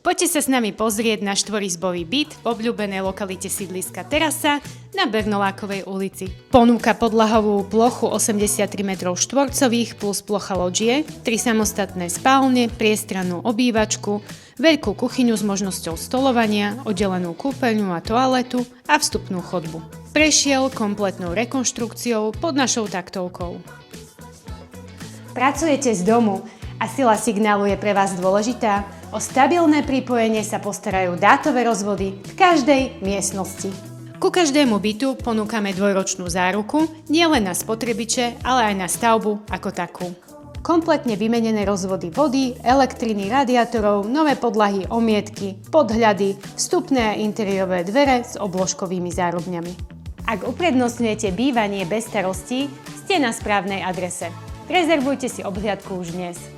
Poďte sa s nami pozrieť na štvorizbový byt v obľúbenej lokalite sídliska Terasa na Bernolákovej ulici. Ponúka podlahovú plochu 83 m2 plus plocha lodžie, 3 samostatné spálne, priestrannú obývačku, veľkú kuchyňu s možnosťou stolovania, oddelenú kúpeľňu a toaletu a vstupnú chodbu. Prešiel kompletnou rekonštrukciou pod našou taktovkou. Pracujete z domu a sila signálu je pre vás dôležitá? O stabilné pripojenie sa postarajú dátové rozvody v každej miestnosti. Ku každému bytu ponúkame dvojročnú záruku nielen na spotrebiče, ale aj na stavbu ako takú. Kompletne vymenené rozvody vody, elektriny, radiátorov, nové podlahy, omietky, podhľady, vstupné a interiérové dvere s obložkovými zárubňami. Ak uprednostňujete bývanie bez starostí, ste na správnej adrese. Rezervujte si obhliadku už dnes.